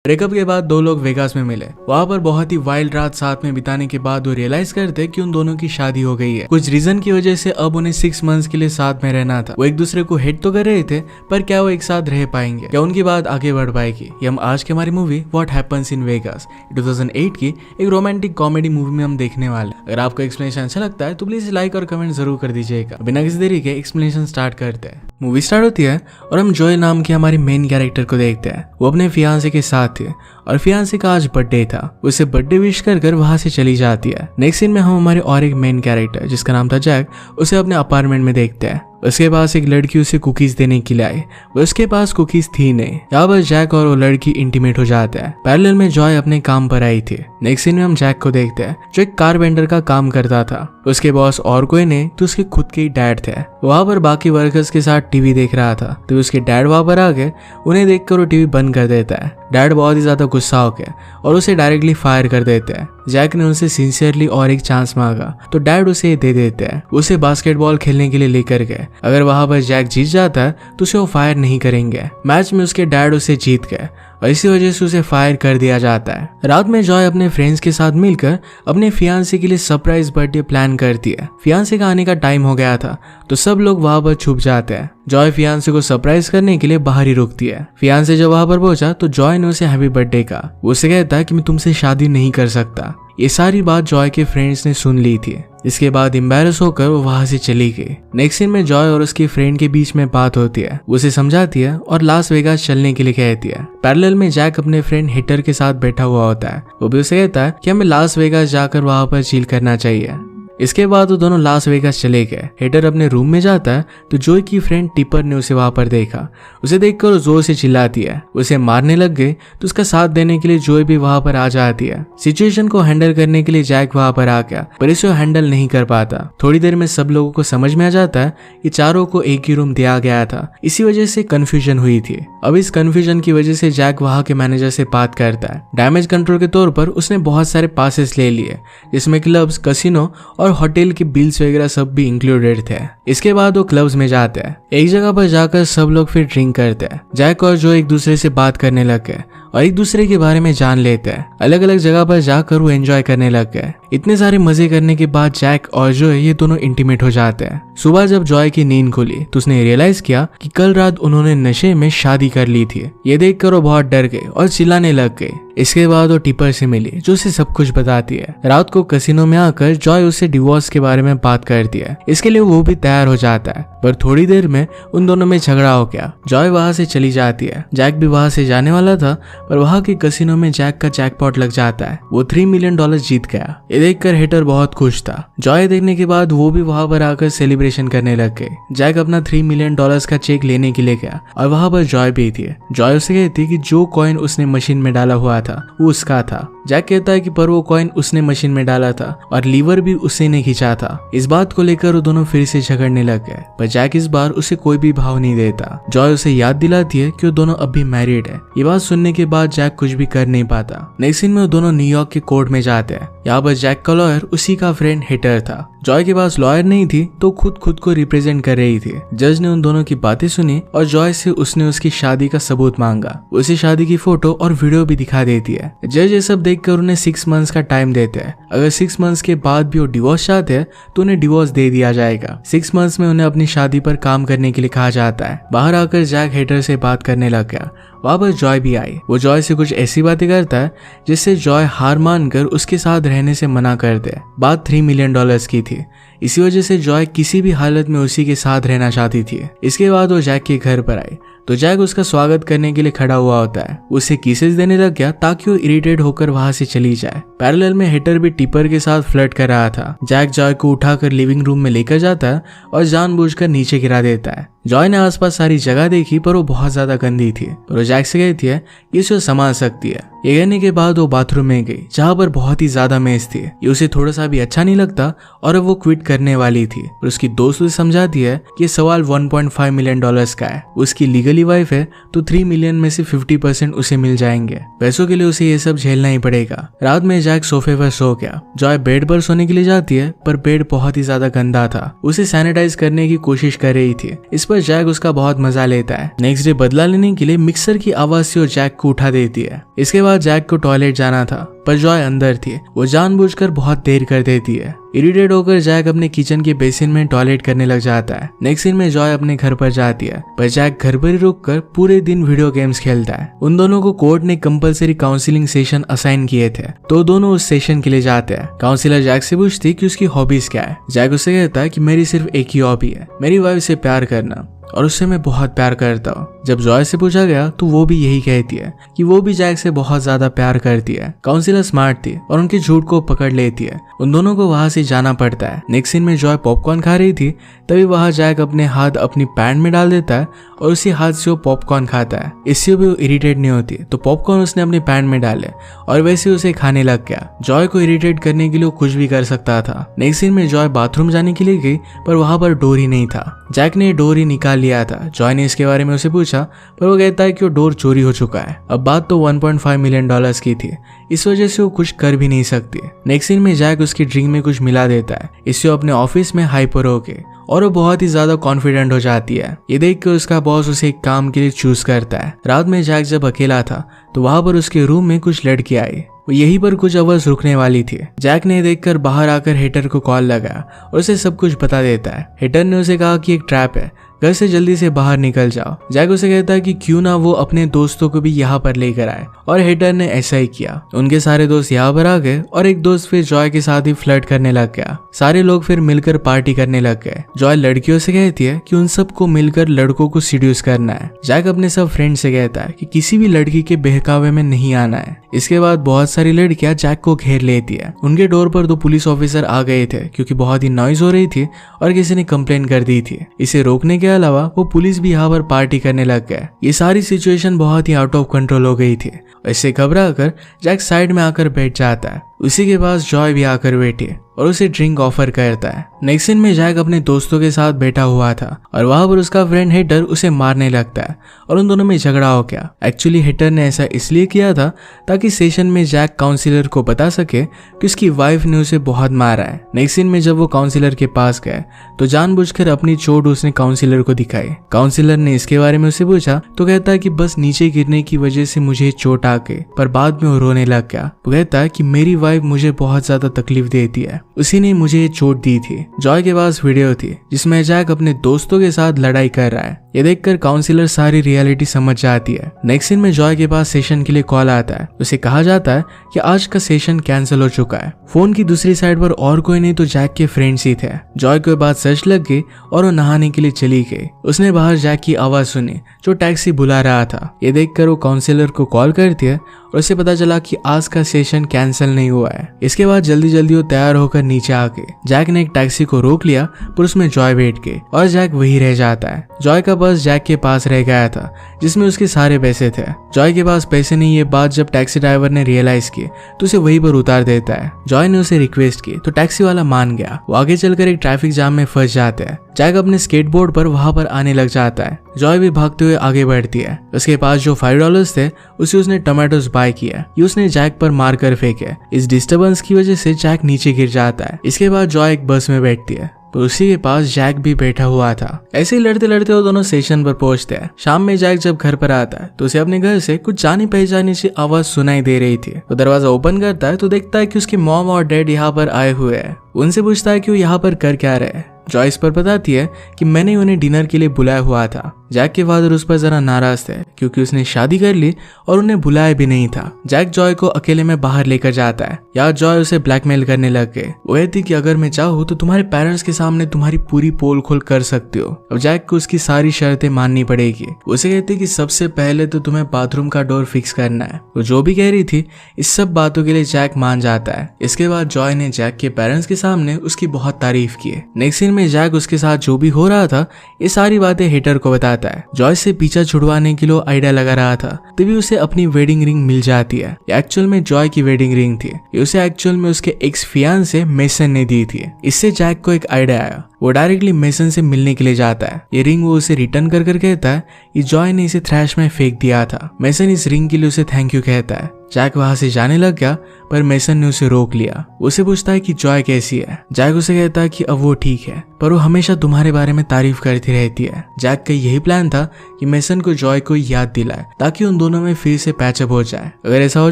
Breakup के बाद दो लोग वेगास में मिले। वहां पर बहुत ही वाइल्ड रात साथ में बिताने के बाद वो रियलाइज करते कि उन दोनों की शादी हो गई है। कुछ रीजन की वजह से अब उन्हें 6 मंथ्स के लिए साथ में रहना था। वो एक दूसरे को हेट तो कर रहे थे, पर क्या वो एक साथ रह पाएंगे, क्या उनकी बात आगे बढ़ पाएगी, ये हम आज की हमारी movie what happens in Vegas 2008 की एक रोमांटिक कॉमेडी मूवी में हम देखने वाले हैं। अगर आपको एक्सप्लेनेशन अच्छा लगता है तो प्लीज लाइक और कमेंट जरूर कर दीजिएगा। बिना किसी देरी के एक्सप्लेनेशन स्टार्ट करते हैं। मूवी स्टार्ट होती है और हम जॉय नाम के हमारे मेन कैरेक्टर को देखते हैं। वो अपने फियांसे के साथ थे और फियांसे का आज बर्थडे था। उसे बर्थडे विश कर वहां से चली जाती है। नेक्स्ट सीन में हम हमारे और एक मेन कैरेक्टर जिसका नाम था जैक, उसे अपने अपार्टमेंट में देखते हैं। उसके पास एक लड़की उसे कुकीज देने के लिए आई, उसके पास कुकीज थी नहीं। यहाँ पर जैक और वो लड़की इंटीमेट हो जाता है। पैरेलल में जॉय अपने काम पर आई थी। नेक्स्ट सीन में हम जैक को देखते हैं जो एक कारपेंटर का काम करता था। उसके बॉस और कोई नहीं तो उसके खुद के ही डैड थे। वहां पर बाकी वर्कर्स के साथ टीवी देख रहा था तो उसके डैड वहां पर आ गए। उन्हें देखकर वो टीवी बंद कर देता है। डैड बहुत ही ज्यादा गुस्सा हो गया और उसे डायरेक्टली फायर कर देते हैं। जैक ने उनसे सिंसियरली और एक चांस मांगा तो डैड उसे दे देते हैं। उसे बास्केटबॉल खेलने के लिए लेकर गए। अगर वहां पर जैक जीत जाता है तो उसे वो फायर नहीं करेंगे। मैच में उसके डैड उसे जीत गए और इसी वजह से उसे फायर कर दिया जाता है। रात में जॉय अपने फ्रेंड्स के साथ मिलकर अपने फियांसे के लिए सरप्राइज बर्थडे प्लान करती है। फियांसे का आने का टाइम हो गया था तो सब लोग वहां पर छुप जाते हैं। जॉय फियांसे को सरप्राइज करने के लिए बाहर ही रुकती है। फियांसे जब वहां पर पहुंचा तो जॉय ने उसे हैप्पी बर्थडे कहा। वो उसे कहता है कि मैं तुमसे शादी नहीं कर सकता। ये सारी बात जॉय के फ्रेंड्स ने सुन ली थी। इसके बाद एम्बैरस होकर वो वहां से चली गई। नेक्स्ट सीन में जॉय और उसकी फ्रेंड के बीच में बात होती है। उसे समझाती है और लास वेगास चलने के लिए कहती है। पैरेलल में जैक अपने फ्रेंड हिटर के साथ बैठा हुआ होता है। वो भी उसे कहता है कि हमें लास वेगास जाकर वहां पर चिल करना चाहिए। इसके बाद वो दोनों लास वेगास चले गए। हिटर अपने रूम में जाता है तो जॉय की फ्रेंड टिपर ने उसे वहां पर देखा। उसे देखकर वो जोर से चिल्लाती है। उसे मारने लग गए तो उसका साथ देने के लिए जॉय भी वहां पर आ जाती है। सिचुएशन को हैंडल करने के लिए जैक वहां पर आ गया पर इसे हैंडल नहीं कर पाता। थोड़ी देर में सब लोगों को समझ में आ जाता है कि चारों को एक ही रूम दिया गया था। इसी वजह से कंफ्यूजन हुई थी। अब इस कंफ्यूजन की वजह से जैक वहां के मैनेजर से बात करता है। डैमेज कंट्रोल के तौर पर उसने बहुत सारे पासेस ले लिए जिसमें क्लब्स, कैसीनो और होटल के बिल्स वगैरह सब भी इंक्लूडेड थे। इसके बाद वो क्लब्स में जाते हैं। एक जगह पर जाकर सब लोग फिर ड्रिंक करते हैं। जैक और जो एक दूसरे से बात करने लग गए और एक दूसरे के बारे में जान लेते हैं। अलग अलग जगह पर जाकर वो एंजॉय करने लग गए। इतने सारे मजे करने के बाद जैक और जॉय ये दोनों इंटीमेट हो जाते हैं। सुबह जब जॉय की नींद खुली तो उसने रियलाइज किया कि कल रात उन्होंने नशे में शादी कर ली थी। ये देखकर वो बहुत डर गए और चिल्लाने लग गए। इसके बाद वो टिपर से मिली जो उसे सब कुछ बताती है। रात को कैसीनो में आकर जॉय उससे डिवोर्स के बारे में बात करती है। इसके लिए वो भी तैयार हो जाता है पर थोड़ी देर में उन दोनों में झगड़ा हो गया। जॉय वहां से चली जाती है। जैक भी वहां से जाने वाला था पर वहां के कैसीनो में जैक का जैकपॉट लग जाता है। वो $3 मिलियन जीत गया। ये देखकर हिटर बहुत खुश था। जॉय देखने के बाद वो भी वहां पर आकर सेलिब्रेशन करने लग गए। जैक अपना $3 मिलियन का चेक लेने के लिए गया और वहां पर जॉय भी थी। जॉय उसे कहती कि जो कॉइन उसने मशीन में डाला हुआ था वो उसका था। जैक कहता है कि पर वो कॉइन उसने मशीन में डाला था और लीवर भी उसी ने खींचा था। इस बात को लेकर वो दोनों फिर से झगड़ने लग गए पर जैक इस बार उसे कोई भी भाव नहीं देता। जॉय उसे याद दिलाती है कि वो दोनों अब भी मैरिड है। ये बात सुनने के बाद जैक कुछ भी कर नहीं पाता। नेक्स्ट सीन में वो दोनों न्यूयॉर्क के कोर्ट में जाते हैं। यहाँ पर जैक का लॉयर उसी का फ्रेंड हिटर था। जॉय के पास लॉयर नहीं थी तो खुद को रिप्रेजेंट कर रही थी। जज ने उन दोनों की बातें सुनी और जॉय से उसने उसकी शादी का सबूत मांगा। उसे शादी की फोटो और वीडियो भी दिखा देती है। जज ये सब देखकर उन्हें 6 मंथ्स का टाइम देते हैं। अगर 6 मंथ्स के बाद भी वो डिवोर्स चाहते हैं तो उन्हें डिवोर्स दे दिया जाएगा। 6 मंथ्स में उन्हें अपनी शादी पर काम करने के लिए कहा जाता है। बाहर आकर जैक हिटर से बात करने लग गया। वहां पर जॉय भी आई। वो जॉय से कुछ ऐसी बातें करता है जिससे जॉय हार मानकर उसके साथ रहने से मना कर दे। बात $3 मिलियन की थी। इसी वजह से जॉय किसी भी हालत में उसी के साथ रहना चाहती थी। इसके बाद वो जैक के घर पर आई तो जैक उसका स्वागत करने के लिए खड़ा हुआ होता है। उसे किसेस देने लग गया ताकि वो इरिटेट होकर वहां से चली जाए। पैरेलल में हिटर भी टिपर के साथ फ्लर्ट कर रहा था। जैक जॉय को उठाकर लिविंग रूम में लेकर जाता है और जानबूझकर नीचे गिरा देता है। जॉय ने आसपास सारी जगह देखी पर वो बहुत ज्यादा गंदी थी और वो जैक से कहती है कि इसे संभाल सकती है। ये कहने के बाद वो बाथरूम में गई जहाँ पर बहुत ही ज्यादा मेज थी। ये उसे थोड़ा सा भी अच्छा नहीं लगता और अब वो क्विट करने वाली थी और उसकी दोस्त उसे समझाती है कि सवाल $1.5 मिलियन का है। उसकी लीगली वाइफ है तो 3 मिलियन में से 50% उसे मिल जाएंगे। पैसों के लिए उसे ये सब झेलना ही पड़ेगा। रात में जैक सोफे पर सो गया। जॉय बेड पर सोने के लिए जाती है पर बेड बहुत ही ज्यादा गंदा था। उसे सैनिटाइज करने की कोशिश कर रही थी। इस पर जैक उसका बहुत मजा लेता है। नेक्स्ट डे बदला लेने के लिए मिक्सर की आवाज से वो जैक को उठा देती है। इसके बाद जैक को टॉयलेट जाना था पर जॉय अंदर थी। वो जानबूझकर बहुत देर कर देती है। इरिटेट होकर जैक अपने किचन के बेसिन में टॉयलेट करने लग जाता है। नेक्स्ट सीन में जॉय अपने घर पर जाती है पर जैक घर पर ही रुककर पूरे दिन वीडियो गेम्स खेलता है। उन दोनों को कोर्ट ने कंपलसरी काउंसलिंग सेशन असाइन किए थे तो दोनों उस सेशन के लिए जाते हैं। काउंसिलर जैक से पूछती कि उसकी हॉबीज क्या है। जैक उससे कहता है कि मेरी सिर्फ एक ही हॉबी है, मेरी वाइफ से प्यार करना और उससे मैं बहुत प्यार करता हूँ। जब जॉय से पूछा गया तो वो भी यही कहती है कि वो भी जैक से बहुत ज्यादा प्यार करती है। काउंसिलर स्मार्ट थी और उनके झूठ को पकड़ लेती है। उन दोनों को वहां से जाना पड़ता है। नेक्स्ट सीन में जॉय पॉपकॉर्न खा रही थी तभी वहां जैक अपने हाथ अपनी पैंट में डाल देता है और उसी हाथ से वो पॉपकॉर्न खाता है। इससे भी वो इरिटेट नहीं होती तो पॉपकॉर्न उसने अपनी पैंट में डाले और वैसे उसे खाने लग गया। जॉय को इरिटेट करने के लिए कुछ भी कर सकता था। नेक्स्ट सीन में जॉय बाथरूम जाने के लिए गई पर वहां पर डोर ही नहीं था। जैक ने डोर ही निकाल लिया था। जॉय ने इसके बारे में उसे पूछा पर वो कहता है कि वो डोर चोरी हो चुका है। अब बात तो 1.5 मिलियन डॉलर्स की थी, इस वजह से वो कुछ कर भी नहीं सकती। नेक्स्ट सीन में जैक उसकी ड्रिंक में कुछ मिला देता है। इससे वो अपने ऑफिस में हाइपर होके और वो बहुत ही ज्यादा कॉन्फिडेंट हो जाती है। ये देख कर उसका बॉस उसे एक काम के लिए चूज करता है। रात में जैक जब अकेला था तो वहां पर उसके रूम में कुछ लड़की आई। वो यहीं पर कुछ आवाज रुकने वाली थी। जैक ने देखकर बाहर आकर हेटर को कॉल लगाया और उसे सब कुछ बता देता है। हेटर ने उसे कहा कि एक ट्रैप है, घर से जल्दी से बाहर निकल जाओ। जैक उसे कहता है कि क्यों ना वो अपने दोस्तों को भी यहाँ पर लेकर आए और हेटर ने ऐसा ही किया। उनके सारे दोस्त यहाँ पर आ गए और एक दोस्त फिर जॉय के साथ ही फ्लर्ट करने लग गया। सारे लोग फिर मिलकर पार्टी करने लग गए। जॉय लड़कियों से कहती है कि उन सबको मिलकर लड़कों को सीड्यूस करना है। जैक अपने सब फ्रेंड से कहता है कि किसी भी लड़की के बहकावे में नहीं आना है। इसके बाद बहुत सारी लड़कियां जैक को घेर लेती है। उनके डोर पर 2 पुलिस ऑफिसर आ गए थे क्योंकि बहुत ही नॉइज हो रही थी और किसी ने कंप्लेन कर दी थी। इसे रोकने के अलावा वो पुलिस भी यहाँ पर पार्टी करने लग गए। ये सारी सिचुएशन बहुत ही आउट ऑफ कंट्रोल हो गई थी। इससे घबरा कर जैक साइड में आकर बैठ जाता है। उसी के पास जॉय भी आकर बैठी और उसे ड्रिंक ऑफर करता है। नेक्स्ट सीन में जैक अपने दोस्तों के साथ बैठा हुआ था और वहां पर उसका फ्रेंड हेटर उसे मारने लगता है और उन दोनों में झगड़ा हो गया। एक्चुअली हेटर ने ऐसा इसलिए किया था ताकि सेशन में जैक काउंसिलर को बता सके कि उसकी वाइफ ने उसे बहुत मारा है। नेक्स्ट सीन में जब वो काउंसिलर के पास गए तो जानबूझकर अपनी चोट उसने काउंसिलर को दिखाई। काउंसिलर ने इसके बारे में उसे पूछा तो कहता है कि बस नीचे गिरने की वजह से मुझे चोट आ गई, पर बाद में वो रोने लग गया। वो कहता है कि मेरी वाइफ मुझे बहुत ज्यादा तकलीफ देती है, उसी ने मुझे चोट दी थी। जॉय के पास वीडियो थी जिसमें जैक अपने दोस्तों के साथ लड़ाई कर रहा है। ये देखकर काउंसिलर सारी रियलिटी समझ जाती है। नेक्स्ट सीन में जॉय के पास सेशन के लिए कॉल आता है। उसे कहा जाता है कि आज का सेशन कैंसिल हो चुका है। फोन की दूसरी साइड पर और कोई नहीं तो जैक के फ्रेंड्स ही थे। जॉय को बात सच लग गई और वो नहाने के लिए चली गई। उसने बाहर जैक की आवाज सुनी जो टैक्सी बुला रहा था। ये देखकर वो काउंसिलर को कॉल करती है और उसे पता चला कि आज का सेशन कैंसिल नहीं हुआ है। इसके बाद जल्दी जल्दी वो तैयार होकर नीचे आ गए। जैक ने एक टैक्सी को रोक लिया पर उसमें जॉय बैठ गई और जैक वहीं रह जाता है। जॉय का पर्स जैक के पास रह गया था जिसमें उसके सारे पैसे थे। जॉय के पास पैसे नहीं, ये बात जब टैक्सी ड्राइवर ने रियलाइज की तो उसे वहीं पर उतार देता है। जॉय ने उसे रिक्वेस्ट की तो टैक्सी वाला मान गया। वो आगे चलकर एक ट्रैफिक जाम में फंस जाते हैं। जैक अपने स्केटबोर्ड पर वहां पर आने लग जाता है। जॉय भी भागते हुए आगे बढ़ती है। उसके पास जो $5 थे उसे उसने टोमेटोज बाय किया। ये उसने जैक पर मार कर फेंके। इस डिस्टर्बेंस की वजह से जैक नीचे गिर जाता है। इसके बाद जॉय एक बस में बैठती है तो उसी के पास जैक भी बैठा हुआ था। ऐसे ही लड़ते लड़ते वो दोनों स्टेशन पर पहुंचते हैं। शाम में जैक जब घर पर आता है तो उसे अपने घर से कुछ जानी पहचानी सी आवाज सुनाई दे रही थी। वो दरवाजा ओपन करता है तो देखता है कि उसके मॉम और डैड यहाँ पर आए हुए हैं। उनसे पूछता है कि वो यहाँ पर कर क्या रहे। जॉय इस पर बताती है कि मैंने उन्हें डिनर के लिए बुलाया हुआ था। जैक के फादर उस पर जरा नाराज थे क्योंकि उसने शादी कर ली और उन्हें बुलाया भी नहीं था। जैक जॉय को अकेले में बाहर लेकर जाता है। यार जॉय उसे ब्लैकमेल करने लग गए। वो कहती कि अगर मैं चाहूँ तो तुम्हारे पेरेंट्स के सामने तुम्हारी पूरी पोल खोल कर सकती हो। अब जैक को उसकी सारी शर्तें माननी पड़ेगी। उसे कहती कि सबसे पहले तो तुम्हें बाथरूम का डोर फिक्स करना है। वो जो भी कह रही थी इस सब बातों के लिए जैक मान जाता है। इसके बाद जॉय ने जैक के पेरेंट्स के सामने उसकी बहुत तारीफ की। नेक्स्ट सीन में जैक उसके साथ जो भी हो रहा था ये सारी बातें हेटर को बताता है। जॉय से पीछा छुड़वाने के लिए आइडिया लगा रहा था तभी उसे अपनी वेडिंग रिंग मिल जाती है। एक्चुअल में जॉय की वेडिंग रिंग थी। ये उसे एक्चुअल में उसके एक्स फियांसे मेसन ने दी थी। इससे जैक को एक आइडिया आया। वो डायरेक्टली मेसन से मिलने के लिए जाता है। ये रिंग वो उसे रिटर्न कर कहता है कि जॉय ने इसे थ्रैश में फेंक दिया था। मेसन इस रिंग के लिए उसे थैंक यू कहता है। जैक वहां से जाने लग गया, पर मेसन ने उसे रोक लिया। उसे पूछता है कि जॉय कैसी है। जैक उसे कहता है कि अब वो ठीक है, पर वो हमेशा तुम्हारे बारे में तारीफ करती रहती है। जैक का यही प्लान था कि मेसन को जॉय को याद दिलाए ताकि उन दोनों में फिर से पैचअप हो जाए। अगर ऐसा हो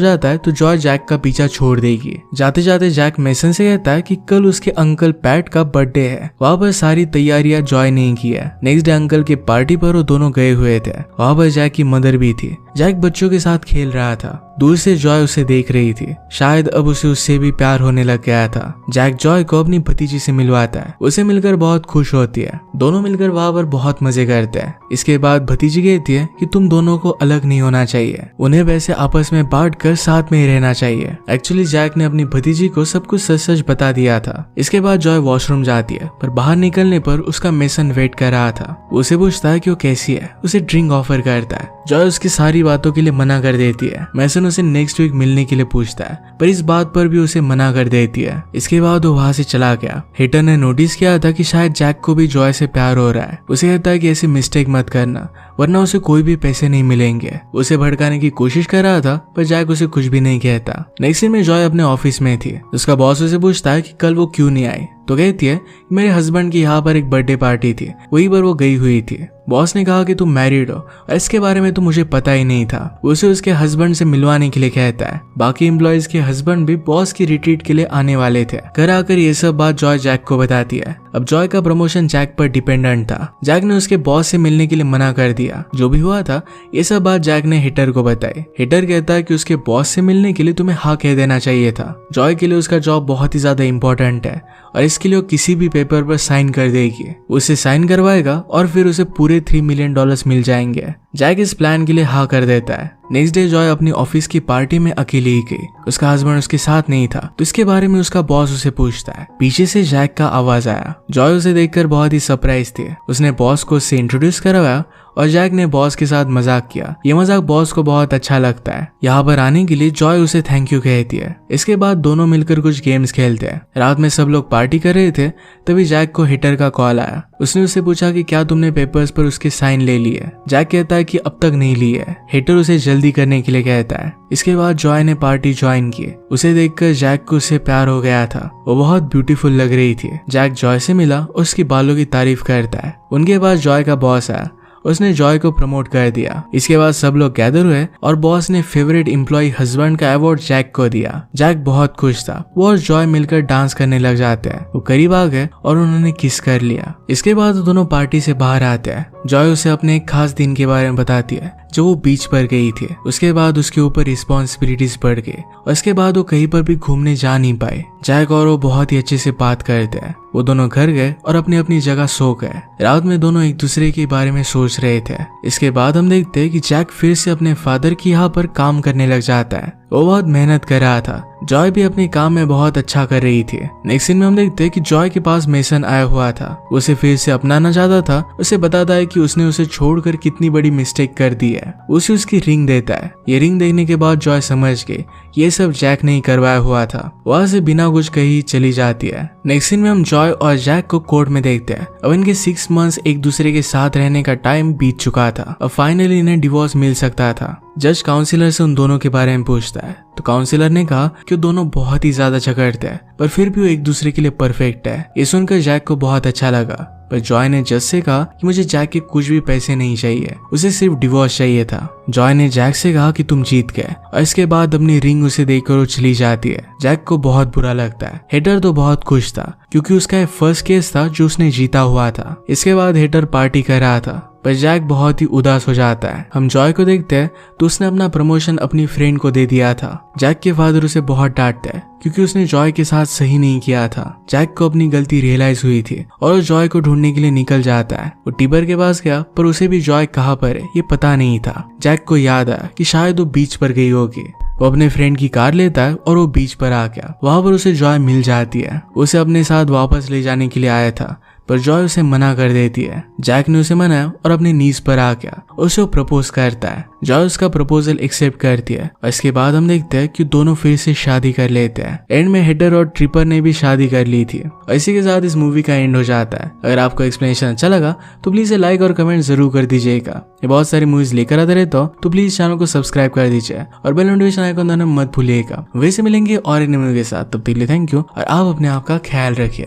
जाता है तो जॉय जैक का पीछा छोड़ देगी। जाते जाते जैक मेसन से कहता है कि कल उसके अंकल पैट का बर्थडे है, वहाँ पर सारी तैयारियां जॉय ने की है। नेक्स्ट डे अंकल के पार्टी पर वो दोनों गए हुए थे। वहाँ पर जैक की मदर भी थी। जैक बच्चों के साथ खेल रहा था। दूर से जॉय उसे देख रही थी। शायद अब उसे उससे भी प्यार होने लग गया था। जैक जॉय को अपनी भतीजी से मिलवाता है। उसे मिलकर बहुत खुश होती है। दोनों मिलकर वहाँ पर बहुत मजे करते हैं। इसके बाद भतीजी कहती है कि तुम दोनों को अलग नहीं होना चाहिए, उन्हें वैसे आपस में बांट कर साथ में ही रहना चाहिए। एक्चुअली जैक ने अपनी भतीजी को सब कुछ सच सच बता दिया था। इसके बाद जॉय वॉशरूम जाती है, पर बाहर निकलने पर उसका मेसन वेट कर रहा था। उसे पूछता है कि वो कैसी है। उसे ड्रिंक ऑफर करता है। जॉय उसकी सारी बातों के लिए मना कर देती है। मेसन उसे नेक्स्ट वीक मिलने के लिए पूछता है, पर इस बात पर भी उसे मना कर देती है। इसके बाद वो वहां से चला गया। हेटर ने नोटिस किया था कि शायद जैक को भी जॉय से प्यार हो रहा है। उसे कहता है कि ऐसी मिस्टेक मत करना, वरना उसे कोई भी पैसे नहीं मिलेंगे। उसे भड़काने की कोशिश कर रहा था, पर जैक उसे कुछ भी नहीं कहता। नेक्स्ट दिन में जॉय अपने ऑफिस में थी। उसका बॉस उसे पूछता है कि कल वो क्यों नहीं आई, तो कहती है मेरे हस्बैंड की यहाँ पर एक बर्थडे पार्टी थी, वहीं पर वो गई हुई थी। बॉस ने कहा कि तुम मैरिड हो और इसके बारे में तो मुझे पता ही नहीं था। उसे उसके हस्बैंड से मिलवाने के लिए कहता है। बाकी एम्प्लॉयज के हस्बैंड भी बॉस की रिट्रीट के लिए आने वाले थे। घर आकर ये सब बात जॉय जैक को बताती है। अब जॉय का प्रमोशन जैक पर डिपेंडेंट था। जैक ने उसके बॉस से मिलने के लिए मना कर दिया। जो भी हुआ था ये सब बात जैक ने हिटर को बताई। हिटर कहता है कि उसके बॉस से मिलने के लिए तुम्हें हाँ कह देना चाहिए था। जॉय के लिए उसका जॉब बहुत ही ज्यादा इंपॉर्टेंट है और इसके लिए वो किसी भी पेपर पर साइन कर देगी। उसे साइन करवाएगा और फिर उसे पूरे $3 मिलियन मिल जाएंगे। जैक इस प्लान के लिए हाँ कर देता है। नेक्स्ट डे जॉय अपनी ऑफिस की पार्टी में अकेली ही गई। उसका हस्बैंड उसके साथ नहीं था, तो इसके बारे में उसका बॉस उसे पूछता है। पीछे से जैक का आवाज आया। जॉय उसे देखकर बहुत ही सरप्राइज थी। उसने बॉस को उससे इंट्रोड्यूस करवाया और जैक ने बॉस के साथ मजाक किया। ये मजाक बॉस को बहुत अच्छा लगता है। यहाँ पर आने के लिए जॉय उसे थैंक यू कहती है। इसके बाद दोनों मिलकर कुछ गेम्स खेलते हैं। रात में सब लोग पार्टी कर रहे थे, तभी जैक को हिटर का कॉल आया। उसने उससे पूछा कि क्या तुमने पेपर्स पर उसके साइन ले लिए। जैक कहता है कि अब तक नहीं लिए। हिटर उसे जल्दी करने के लिए कहता है। इसके बाद जॉय ने पार्टी ज्वाइन की। उसे देखकर जैक को उससे प्यार हो गया था। वो बहुत ब्यूटीफुल लग रही थी। जैक जॉय से मिला और उसकी बालों की तारीफ करता है। उनके पास जॉय का बॉस आया। उसने जॉय को प्रमोट कर दिया। इसके बाद सब लोग गैदर हुए और बॉस ने फेवरेट एम्प्लॉय हस्बैंड का अवार्ड जैक को दिया। जैक बहुत खुश था। वो और जॉय मिलकर डांस करने लग जाते हैं। वो करीब आ गए और उन्होंने किस कर लिया। इसके बाद दोनों पार्टी से बाहर आते हैं। जॉय उसे अपने एक खास दिन के बारे में बताती है जो वो बीच पर गई थी। उसके बाद उसके ऊपर रिस्पॉन्सिबिलिटीज बढ़ गई और इसके बाद वो कहीं पर भी घूमने जा नहीं पाए। जैक और वो बहुत ही अच्छे से बात करते हैं। वो दोनों घर गए और अपनी अपनी जगह सो गए। रात में दोनों एक दूसरे के बारे में सोच रहे थे। इसके बाद हम देखते हैं कि जैक फिर से अपने फादर की यहाँ पर काम करने लग जाता है। वो बहुत मेहनत कर रहा था। जॉय भी अपने काम में बहुत अच्छा कर रही थी। नेक्स्ट सीन में हम देखते हैं कि जॉय के पास मेसन आया हुआ था। उसे फिर से अपनाना चाहता था। उसे बताता है कि उसने उसे छोड़कर कितनी बड़ी मिस्टेक कर दी है। उसे उसकी रिंग देता है। ये रिंग देखने के बाद जॉय समझ गई ये सब जैक ने करवाया हुआ था। वहां से बिना कुछ कही चली जाती है। नेक्स्ट सीन में हम जॉय और जैक को कोर्ट में देखते हैं। अब इनके 6 मंथ्स एक दूसरे के साथ रहने का टाइम बीत चुका था। अब फाइनली इन्हें डिवोर्स मिल सकता था। जज काउंसिलर से उन दोनों के बारे में पूछता है, तो काउंसिलर ने कहा कि वो दोनों बहुत ही ज्यादा झगड़ते हैं, पर फिर भी वो एक दूसरे के लिए परफेक्ट है। ये सुनकर जैक को बहुत अच्छा लगा। पर जॉय ने जज से कहा कि मुझे जैक के कुछ भी पैसे नहीं चाहिए, उसे सिर्फ डिवोर्स चाहिए था। जॉय ने जैक से कहा कि तुम जीत गए और इसके बाद अपनी रिंग उसे देकर वो चली जाती है। जैक को बहुत बुरा लगता है। हेटर तो बहुत खुश था क्योंकि उसका फर्स्ट केस था जो उसने जीता हुआ था। इसके बाद हेटर पार्टी कर रहा था, पर जैक बहुत ही उदास हो जाता है। हम जॉय को देखते हैं तो उसने अपना प्रमोशन अपनी फ्रेंड को दे दिया था। जैक के फादर उसे बहुत डांटते हैं क्योंकि उसने जॉय के साथ सही नहीं किया था। जैक को अपनी गलती रियलाइज हुई थी और वो जॉय को ढूंढने के लिए निकल जाता है। वो टिबर के पास गया, पर उसे भी जॉय कहाँ पर है ये पता नहीं था। जैक को याद आया कि शायद वो बीच पर गई होगी। वो अपने फ्रेंड की कार लेता है और वो बीच पर आ गया। वहां पर उसे जॉय मिल जाती है। उसे अपने साथ वापस ले जाने के लिए आया था, पर जॉय उसे मना कर देती है। जैक ने उसे मनाया और अपनी नीज पर आ गया, उसे प्रपोज करता है। जॉय उसका प्रपोजल एक्सेप्ट करती है और इसके बाद हम देखते हैं कि दोनों फिर से शादी कर लेते हैं। एंड में हेडर और ट्रिपर ने भी शादी कर ली थी। इसी के साथ इस मूवी का एंड हो जाता है। अगर आपको एक्सप्लेनेशन अच्छा लगा तो प्लीज लाइक और कमेंट जरूर कर दीजिएगा। ये बहुत सारी मूवीज लेकर आते रहता हूँ, तो प्लीज चैनल को सब्सक्राइब कर दीजिए और बेल नोटिफिकेशन आइकन दबाना मत भूलिएगा। वैसे मिलेंगे और एक नई मूवी के साथ, तब तक के लिए थैंक यू और आप अपने आप का ख्याल रखिए।